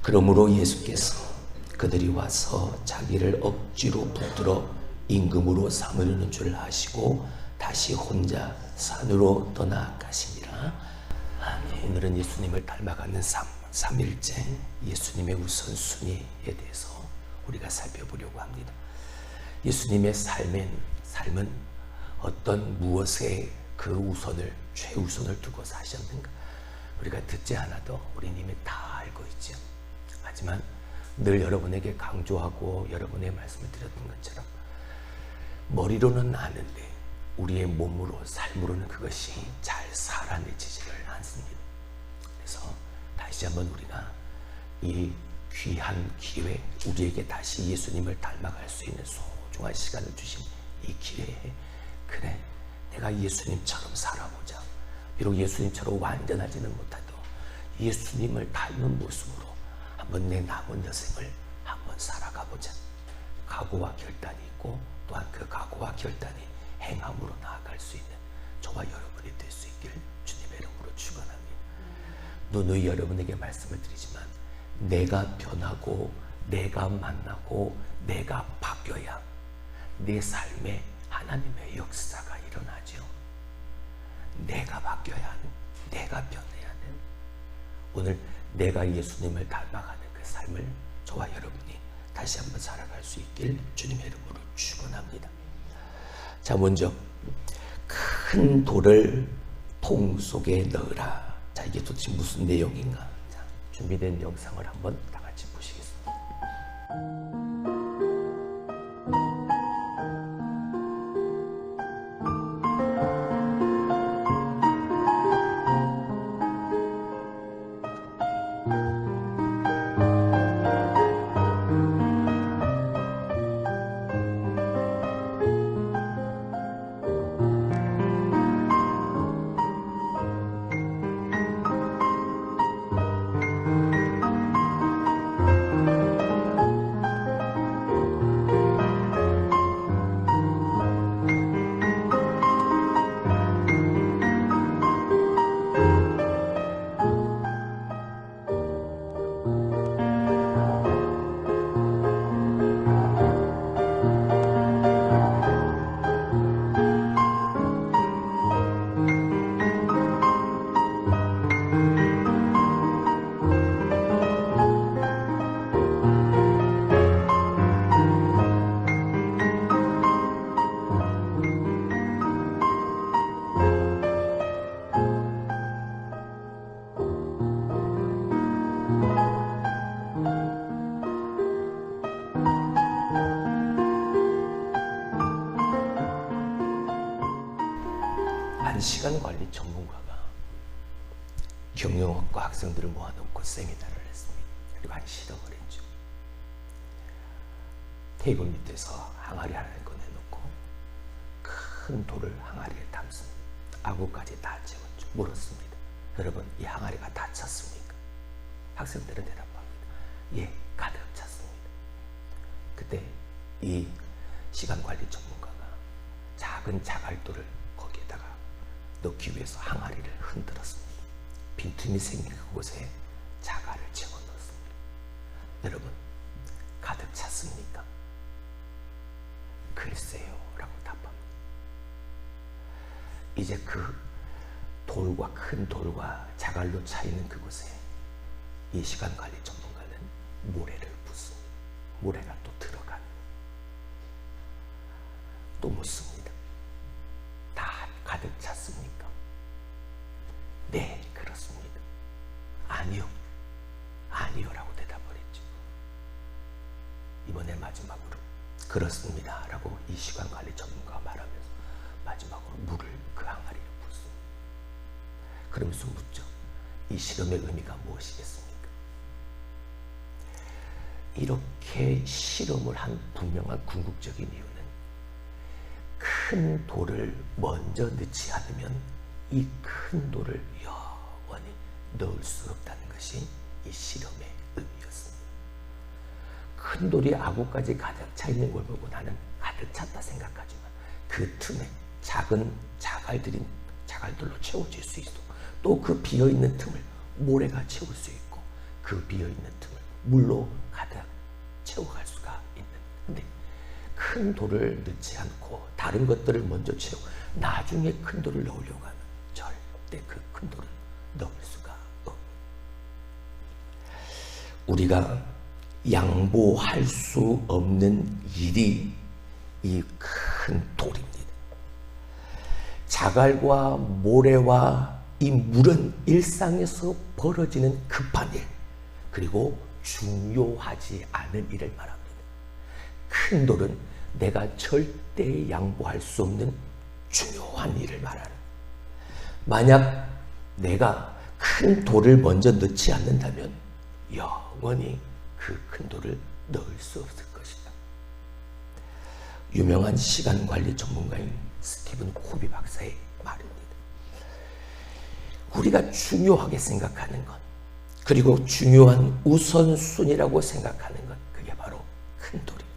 그러므로 예수께서 그들이 와서 자기를 억지로 붙들어 임금으로 삼으려는 줄 아시고 다시 혼자 산으로 떠나가시니라. 아멘. 오늘은 예수님을 닮아가는 삶, 3일째 예수님의 우선순위에 대해서 우리가 살펴보려고 합니다. 예수님의 삶은 어떤 무엇에 그 우선을, 최우선을 두고 사셨는가? 우리가 듣지 않아도 우리는 이미 다 알고 있죠. 하지만 늘 여러분에게 강조하고 여러분의 말씀을 드렸던 것처럼 머리로는 아는데 우리의 몸으로, 삶으로는 그것이 잘 살아내지지를 않습니다. 그래서 다시 한번 우리가 이 귀한 기회, 우리에게 다시 예수님을 닮아갈 수 있는 소중한 시간을 주신 이 기회에, 그래, 내가 예수님처럼 살아보자. 비록 예수님처럼 완전하지는 못해도 예수님을 닮은 모습으로 한번 내 남은 여생을 한번 살아가보자. 각오와 결단이 있고 또한 그 각오와 결단이 행함으로 나아갈 수 있는 저와 여러분이 될 수 있길 주님의 이름으로 축원합니다. 누누이 여러분에게 말씀을 드리지만 내가 변하고 내가 만나고 내가 바뀌어야 내 삶에 하나님의 역사가 일어나죠. 내가 바뀌어야 하는, 내가 변해야 하는, 오늘 내가 예수님을 닮아가는 그 삶을 저와 여러분이 다시 한번 살아갈 수 있길 주님의 이름으로 축원합니다. 자, 먼저 큰 돌을 통 속에 넣으라. 자, 이게 도대체 무슨 내용인가? 자, 준비된 영상을 한번 다 같이 보시겠습니다. 시간관리 전문가가 경영학과 학생들을 모아놓고 세미나를 했습니다. 그리고 한 실험을 했죠. 테이블 밑에서 항아리 하나를 꺼내놓고 큰 돌을 항아리에 담습니다. 아구까지 다 채웠죠. 물었습니다. 여러분, 이 항아리가 다 찼습니까? 학생들은 대답합니다. 예, 가득 찼습니다. 그때 이 시간관리 전문가가 작은 자갈돌을 거기에다가 넣기 위해서 항아리를 흔들었습니다. 빈틈이 생긴 그곳에 자갈을 채워 넣었습니다. 여러분, 가득 찼습니까? 글쎄요 라고 답합니다. 이제 그 돌과, 큰 돌과 자갈로 차 있는 그곳에 이 시간관리 전문가는 모래를 붓습니다. 모래가 또 들어가는, 또 묻습니다. 다 가득 찼습니까? 네, 그렇습니다. 아니요, 아니요 라고 대답을 했죠. 이번에 마지막으로 그렇습니다 라고 이 시간관리 전문가가 말하면서 마지막으로 물을 그 항아리에 붓습니다. 그러면서 묻죠. 이 실험의 의미가 무엇이겠습니까? 이렇게 실험을 한 분명한 궁극적인 이유는 큰 돌을 먼저 넣지 않으면 이 큰 돌을 영원히 넣을 수 없다는 것이 이 실험의 의미였습니다. 큰 돌이 아구까지 가득 차 있는 걸 보고 나는 가득 찼다 생각하지만 그 틈에 작은 자갈들로 채워질 수 있어. 또 그 비어있는 틈을 모래가 채울 수 있고 그 비어있는 틈을 물로 가득 채워갈 수가 있는. 근데 큰 돌을 넣지 않고 다른 것들을 먼저 채우고 나중에 큰 돌을 넣으려고 하면 절대 그 큰 돌을 넣을 수가 없습니다. 우리가 양보할 수 없는 일이 이 큰 돌입니다. 자갈과 모래와 이 물은 일상에서 벌어지는 급한 일, 그리고 중요하지 않은 일을 말합니다. 큰 돌은 내가 절대 양보할 수 없는 중요한 일을 말하는. 만약 내가 큰 돌을 먼저 넣지 않는다면 영원히 그 큰 돌을 넣을 수 없을 것이다. 유명한 시간관리 전문가인 스티븐 코비 박사의 말입니다. 우리가 중요하게 생각하는 것, 그리고 중요한 우선순위라고 생각하는 것, 그게 바로 큰 돌이에요.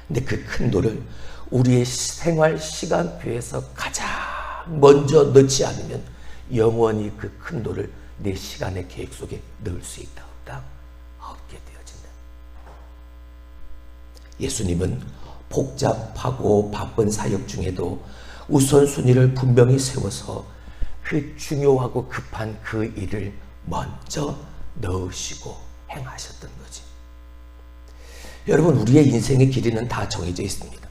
근데 그 큰 돌을 우리의 생활 시간표에서 가장 먼저 넣지 않으면 영원히 그 큰 돌을 내 시간의 계획 속에 넣을 수 있다 없다? 없게 되어진다. 예수님은 복잡하고 바쁜 사역 중에도 우선순위를 분명히 세워서 그 중요하고 급한 그 일을 먼저 넣으시고 행하셨던 거지. 여러분, 우리의 인생의 길이는 다 정해져 있습니다.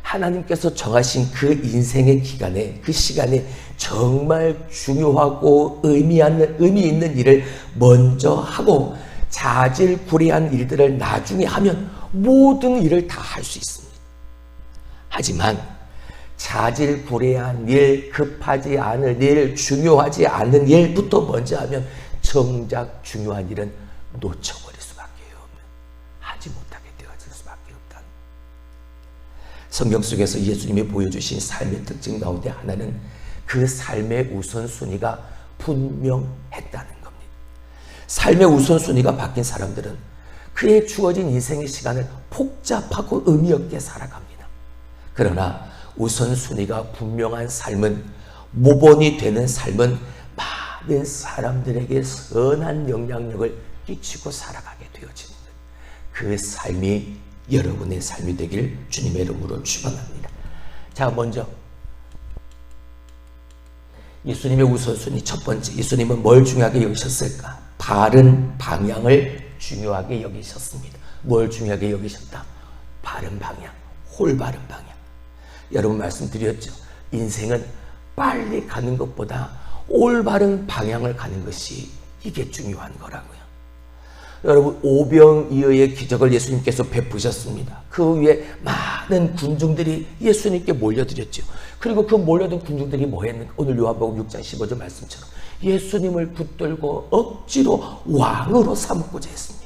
하나님께서 정하신 그 인생의 기간에, 그 시간에 정말 중요하고 의미 있는 일을 먼저 하고 자질구레한 일들을 나중에 하면 모든 일을 다 할 수 있습니다. 하지만 자질구레한 일, 급하지 않은 일, 중요하지 않은 일부터 먼저 하면 정작 중요한 일은 놓쳐버릴 수밖에 없는, 하지 못하게 되어질 수밖에 없다. 성경 속에서 예수님이 보여주신 삶의 특징 가운데 하나는 그 삶의 우선순위가 분명했다는 겁니다. 삶의 우선순위가 바뀐 사람들은 그의 주어진 인생의 시간을 복잡하고 의미 없게 살아갑니다. 그러나 우선순위가 분명한 삶은, 모본이 되는 삶은 많은 사람들에게 선한 영향력을 끼치고 살아가게 되어지는 것. 그 삶이 여러분의 삶이 되길 주님의 이름으로 축원합니다. 자, 먼저 예수님의 우선순위 첫 번째, 예수님은 뭘 중요하게 여기셨을까? 바른 방향을 중요하게 여기셨습니다. 뭘 중요하게 여기셨다? 바른 방향, 올바른 방향. 여러분 말씀드렸죠. 인생은 빨리 가는 것보다 올바른 방향을 가는 것이 이게 중요한 거라고요. 여러분, 오병이어의 기적을 예수님께서 베푸셨습니다. 그 위에 많은 군중들이 예수님께 몰려들었죠. 그리고 그 몰려든 군중들이 뭐 했는가? 오늘 요한복음 6장 15절 말씀처럼 예수님을 붙들고 억지로 왕으로 삼고자 했습니다.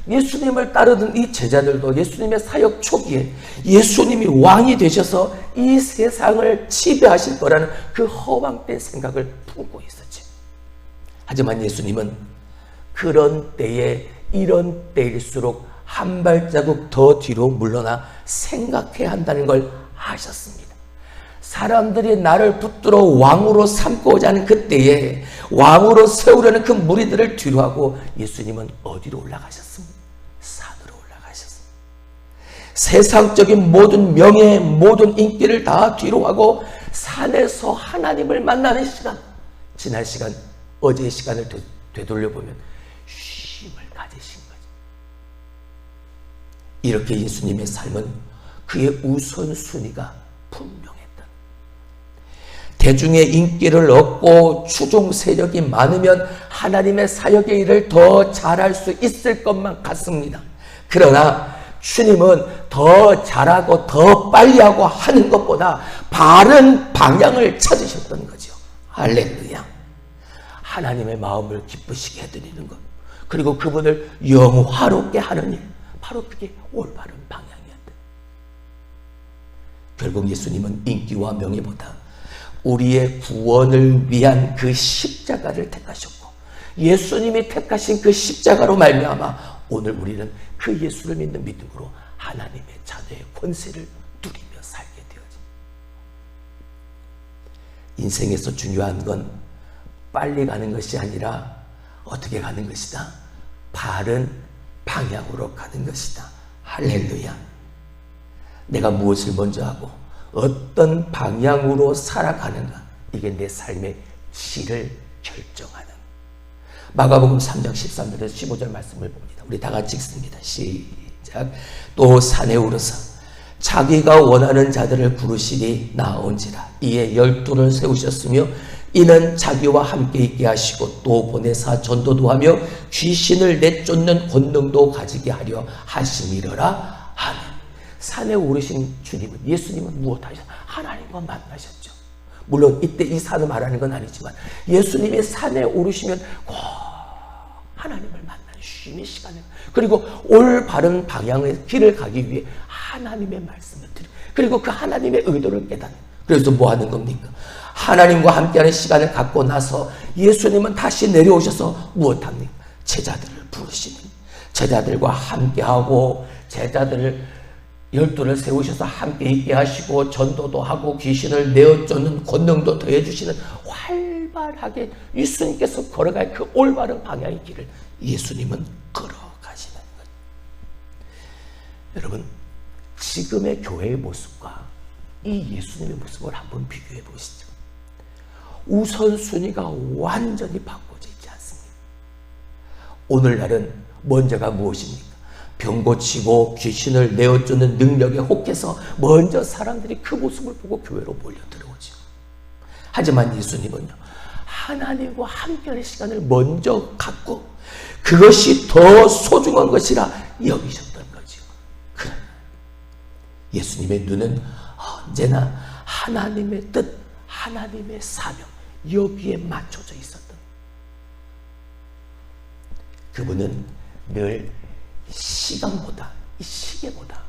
예수님을 따르던 이 제자들도 예수님의 사역 초기에 예수님이 왕이 되셔서 이 세상을 지배하실 거라는 그 허망된 생각을 품고 있었지. 하지만 예수님은 그런 때에, 이런 때일수록 한 발자국 더 뒤로 물러나 생각해야 한다는 걸 아셨습니다. 사람들이 나를 붙들어 왕으로 삼고자 하는 그때에 왕으로 세우려는 그 무리들을 뒤로하고 예수님은 어디로 올라가셨습니까? 산으로 올라가셨습니다. 세상적인 모든 명예, 모든 인기를 다 뒤로하고 산에서 하나님을 만나는 시간, 지난 시간, 어제의 시간을 되돌려보면 쉼을 가지신 거죠. 이렇게 예수님의 삶은 그의 우선순위가 분명했다. 대중의 인기를 얻고 추종 세력이 많으면 하나님의 사역의 일을 더 잘할 수 있을 것만 같습니다. 그러나 주님은 더 잘하고 더 빨리 하고 하는 것보다 바른 방향을 찾으셨던 거죠. 할렐루야. 하나님의 마음을 기쁘시게 해드리는 것, 그리고 그분을 영화롭게 하는 일, 바로 그게 올바른 방향이었다. 결국 예수님은 인기와 명예보다 우리의 구원을 위한 그 십자가를 택하셨고, 예수님이 택하신 그 십자가로 말미암아 오늘 우리는 그 예수를 믿는 믿음으로 하나님의 자녀의 권세를 누리며 살게 되어집니다. 인생에서 중요한 건 빨리 가는 것이 아니라 어떻게 가는 것이다? 바른 방향으로 가는 것이다. 할렐루야. 내가 무엇을 먼저 하고 어떤 방향으로 살아가는가, 이게 내 삶의 질을 결정하는. 마가복음 3장 13절에서 15절 말씀을 봅니다. 우리 다 같이 읽습니다. 시작. 또 산에 오르사 자기가 원하는 자들을 부르시니 나온지라. 이에 12를 세우셨으며 이는 자기와 함께 있게 하시고 또 보내사 전도도 하며 귀신을 내쫓는 권능도 가지게 하려 하심이러라 하네. 산에 오르신 주님은, 예수님은 무엇 하셨죠? 하나님과 만나셨죠. 물론 이때 이 산을 말하는 건 아니지만 예수님이 산에 오르시면 꼭 하나님을 만나는 쉼의 시간을, 그리고 올바른 방향의 길을 가기 위해 하나님의 말씀을 드리고, 그리고 그 하나님의 의도를 깨닫는. 그래서 뭐 하는 겁니까? 하나님과 함께하는 시간을 갖고 나서 예수님은 다시 내려오셔서 무엇합니까? 제자들을 부르시는, 제자들과 함께하고 제자들을 12를 세우셔서 함께 있게 하시고 전도도 하고 귀신을 내어쫓는 권능도 더해주시는, 활발하게 예수님께서 걸어갈 그 올바른 방향의 길을 예수님은 걸어가시는 것. 여러분, 지금의 교회의 모습과 이 예수님의 모습을 한번 비교해 보시죠. 우선순위가 완전히 바꿔져 있지 않습니까? 오늘날은 먼저가 무엇입니까? 병 고치고 귀신을 내어쫓는 능력에 혹해서 먼저 사람들이 그 모습을 보고 교회로 몰려 들어오죠. 하지만 예수님은요, 하나님과 함께하는 시간을 먼저 갖고 그것이 더 소중한 것이라 여기셨던 거죠. 그래, 예수님의 눈은 언제나 하나님의 뜻, 하나님의 사명, 여기에 맞춰져 있었던. 그분은 늘 시간보다, 이 시계보다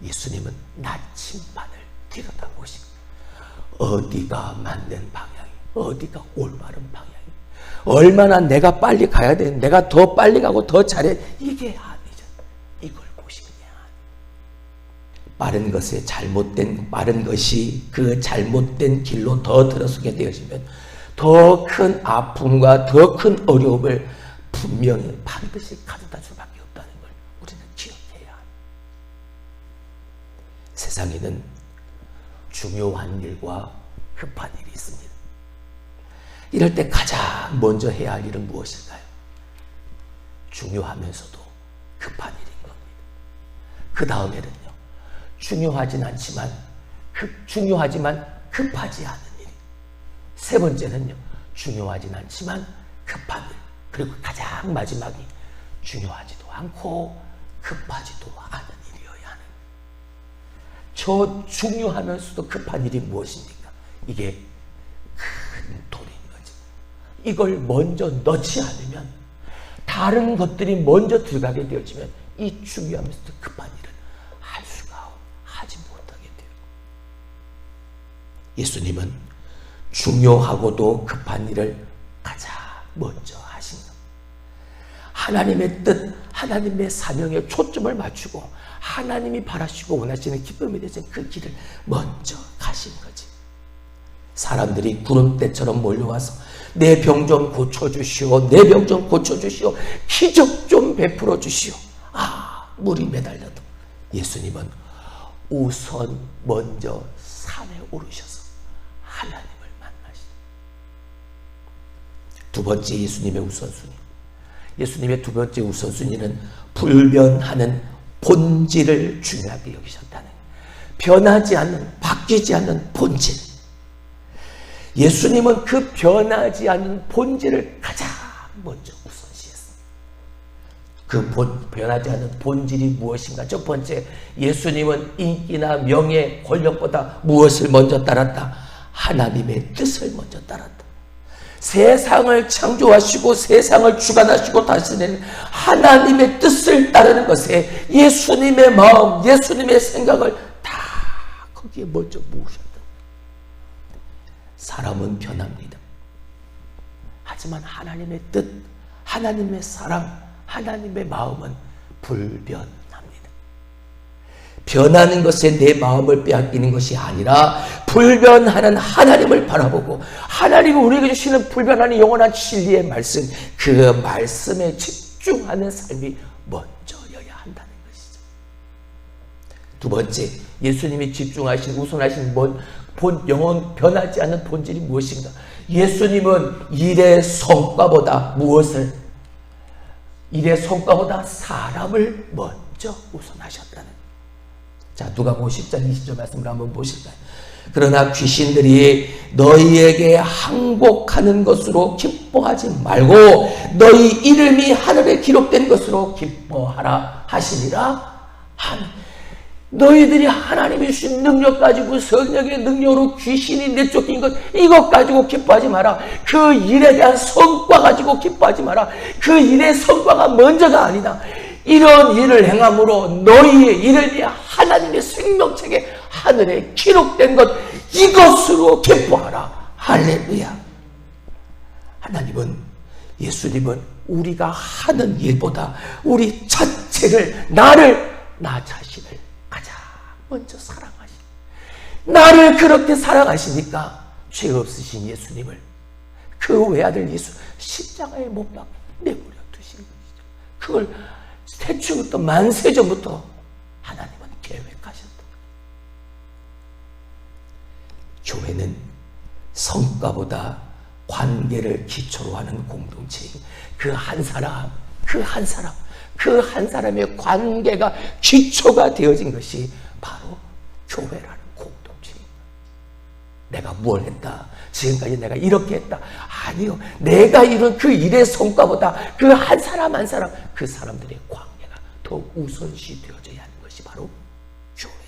예수님은 나침반을 들여다보시고 어디가 맞는 방향이, 어디가 올바른 방향이, 얼마나 내가 빨리 가야 돼, 내가 더 빨리 가고 더 잘해, 이게 아니죠. 이걸 보시느냐. 빠른 것에 빠른 것이 그 잘못된 길로 더 들어서게 되어지면 더 큰 아픔과 더 큰 어려움을 분명히 반드시 가져다 줄 수밖에 없다는 걸 우리는 기억해야 합니다. 세상에는 중요한 일과 급한 일이 있습니다. 이럴 때 가장 먼저 해야 할 일은 무엇일까요? 중요하면서도 급한 일인 겁니다. 그 다음에는요, 중요하지만 급하지 않은 일. 세 번째는요, 중요하진 않지만 급한 일. 그리고 가장 마지막이 중요하지도 않고 급하지도 않은 일이어야 하는. 저 중요하면서도 급한 일이 무엇입니까? 이게 큰 돈인 거죠. 이걸 먼저 넣지 않으면, 다른 것들이 먼저 들어가게 되어지면 이 중요하면서도 급한 일은 하지 못하게 돼요. 예수님은 중요하고도 급한 일을 가장 먼저 하신 것. 하나님의 뜻, 하나님의 사명에 초점을 맞추고 하나님이 바라시고 원하시는 기쁨에 대해서 그 길을 먼저 가신 거지. 사람들이 구름대처럼 몰려와서 내 병 좀 고쳐주시오, 내 병 좀 고쳐주시오, 기적 좀 베풀어 주시오. 물이 매달려도 예수님은 우선 먼저 산에 오르셔서 하나님을 만나시죠. 두 번째 예수님의 우선순위. 예수님의 두 번째 우선순위는 불변하는 본질을 중요하게 여기셨다는, 변하지 않는, 바뀌지 않는 본질. 예수님은 그 변하지 않는 본질을 가장 먼저 우선시했습니다. 그 변하지 않는 본질이 무엇인가? 첫 번째, 예수님은 인기나 명예, 권력보다 무엇을 먼저 따랐다? 하나님의 뜻을 먼저 따랐다. 세상을 창조하시고 세상을 주관하시고 다스리는 하나님의 뜻을 따르는 것에 예수님의 마음, 예수님의 생각을 다 거기에 먼저 모으셨다. 사람은 변합니다. 하지만 하나님의 뜻, 하나님의 사랑, 하나님의 마음은 불변합니다. 변하는 것에 내 마음을 빼앗기는 것이 아니라 불변하는 하나님을 바라보고 하나님이 우리에게 주시는 불변하는 영원한 진리의 말씀, 그 말씀에 집중하는 삶이 먼저여야 한다는 것이죠. 두 번째, 예수님이 집중하신, 우선하신 영원 변하지 않는 본질이 무엇인가? 예수님은 일의 성과보다 무엇을? 일의 성과보다 사람을 먼저 우선하셨다는. 자, 누가복음 10장 20절 말씀을 한번 보실까요? 그러나 귀신들이 너희에게 항복하는 것으로 기뻐하지 말고 너희 이름이 하늘에 기록된 것으로 기뻐하라 하시니라. 너희들이 하나님이 주신 능력 가지고, 성령의 능력으로 귀신이 내쫓긴 것, 이것 가지고 기뻐하지 마라. 그 일에 대한 성과 가지고 기뻐하지 마라. 그 일의 성과가 먼저가 아니다. 이런 일을 행함으로 너희의 이름이 하나님의 생명책에 하늘에 기록된 것, 이것으로 기뻐하라. 할렐루야. 하나님은, 예수님은 우리가 하는 일보다 우리 자체를, 나 자신을 가장 먼저 사랑하시. 나를 그렇게 사랑하시니까 죄 없으신 예수님을, 그 외아들 예수 십자가에 못 박아 내버려 두신 것이죠. 그걸 태초부터, 만세전부터 하나님은 계획하셨다. 교회는 성과보다 관계를 기초로 하는 공동체인 그 한 사람의 관계가 기초가 되어진 것이 바로 교회라는 공동체입니다. 내가 뭘 했다, 지금까지 내가 이렇게 했다, 아니요. 내가 이룬 그 일의 성과보다 그 한 사람 한 사람, 그 사람들의 관계가 더 우선시 되어져야 하는 것이 바로 교회예요.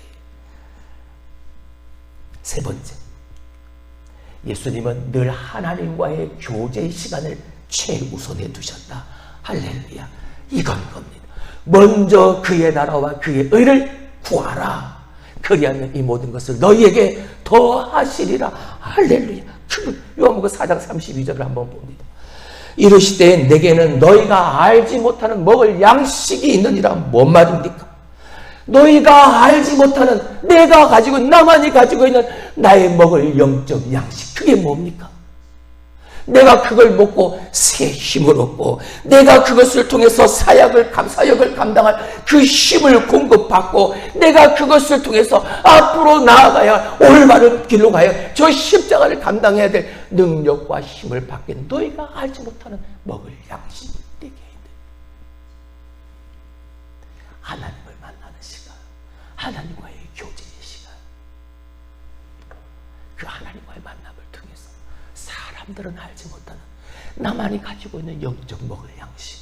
세 번째, 예수님은 늘 하나님과의 교제의 시간을 최우선에 두셨다. 할렐루야. 이건 겁니다. 먼저 그의 나라와 그의 의를 구하라. 그리하면 이 모든 것을 너희에게 더하시리라. 할렐루야. 요한복음 4장 32절을 한번 봅니다. 이르시되 내게는 너희가 알지 못하는 먹을 양식이 있느니라. 뭔 말입니까? 너희가 알지 못하는, 내가 가지고, 나만이 가지고 있는 나의 먹을 영적 양식, 그게 뭡니까? 내가 그걸 먹고 새 힘을 얻고, 내가 그것을 통해서 사역을 감당할 그 힘을 공급받고, 내가 그것을 통해서 앞으로 나아가야, 올바른 길로 가야 저 십자가를 감당해야 될 능력과 힘을 받게, 너희가 알지 못하는 먹을 양식이 되게 있는 하나님을 만나는 시간, 하나님과의 교제의 시간, 그 하나님과의 만남을 통해서 사람들은 알지 못하는 나만이 가지고 있는 영적 먹을 양식,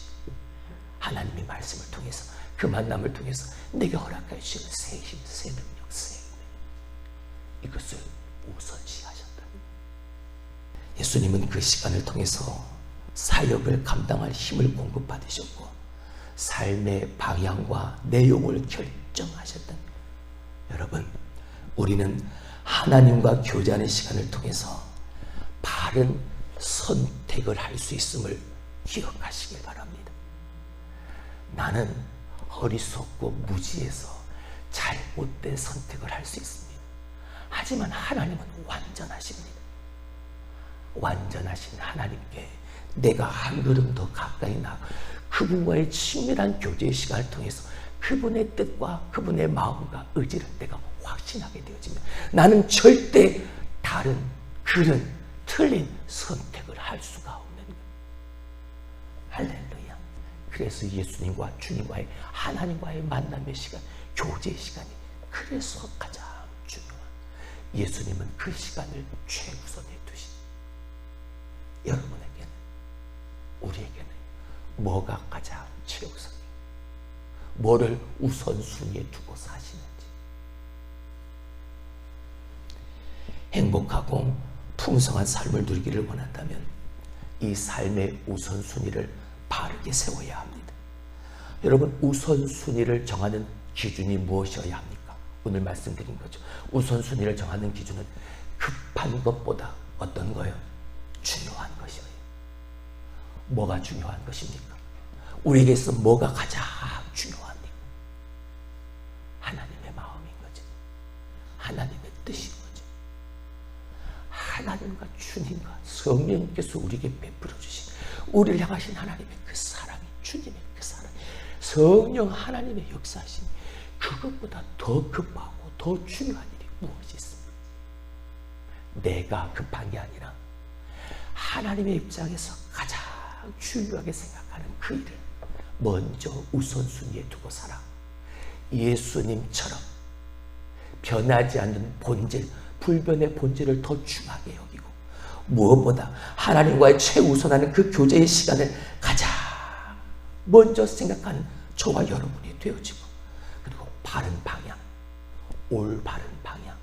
하나님의 말씀을 통해서, 그 만남을 통해서 내게 허락해 주시는 새 힘, 새 능력, 새 은혜, 이것을 우선시하셨다. 예수님은 그 시간을 통해서 사역을 감당할 힘을 공급받으셨고 삶의 방향과 내용을 결정하셨다. 여러분, 우리는 하나님과 교제하는 시간을 통해서 바른 선택을 할 수 있음을 기억하시길 바랍니다. 나는 어리석고 무지해서 잘못된 선택을 할 수 있습니다. 하지만 하나님은 완전하십니다. 완전하신 하나님께 내가 한 걸음 더 가까이 나가 그분과의 친밀한 교제의 시간을 통해서 그분의 뜻과 그분의 마음과 의지를 내가 확신하게 되어지면 나는 절대 다른, 그런 틀린 선택을 할 수가 없는 거예요. 할렐루야. 그래서 예수님과 주님과의, 하나님과의 만남의 시간, 교제의 시간이 그래서 가장 중요한, 예수님은 그 시간을 최우선에 두신, 여러분에게는, 우리에게는 뭐가 가장 최우선이에요? 뭐를 우선순위에 두고 사시는지. 행복하고 풍성한 삶을 누리기를 원한다면 이 삶의 우선순위를 바르게 세워야 합니다. 여러분, 우선순위를 정하는 기준이 무엇이어야 합니까? 오늘 말씀드린 거죠. 우선순위를 정하는 기준은 급한 것보다 어떤 거예요? 중요한 것이에요. 뭐가 중요한 것입니까? 우리에게서 뭐가 가장 중요합니까? 하나님의 마음인 거죠. 하나님의 뜻인 거죠. 하나님과 주님과 성령님께서 우리에게 베풀어 주신, 우리를 향하신 하나님의 그 사랑이 중요합니다. 주님의 그 사랑, 성령 하나님의 역사심이 그것보다 더 급하고 더 중요한 일이 무엇이 있습니까? 내가 급한 게 아니라 하나님의 입장에서 가장 중요하게 생각하는 그 일을 먼저 우선순위에 두고 살아. 예수님처럼 변하지 않는 본질, 불변의 본질을 더 중하게 여기고 무엇보다 하나님과의 최우선하는 그 교제의 시간을 가장 먼저 생각하는 저와 여러분이 되어지고, 그리고 바른 방향, 올바른 방향,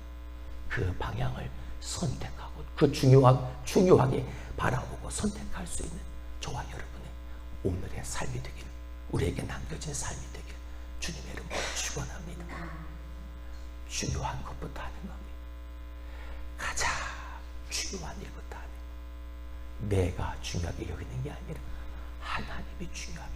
그 방향을 선택하고 그 중요하게 바라보고 선택할 수 있는 저와 여러분의 오늘의 삶이 되기를, 우리에게 남겨진 삶이 되기를 주님의 이름으로 축원합니다. 중요한 것부터 하는 겁니다. 가장 중요한 일부터 하는, 내가 중요하게 여기는 게 아니라 하나님이 중요하게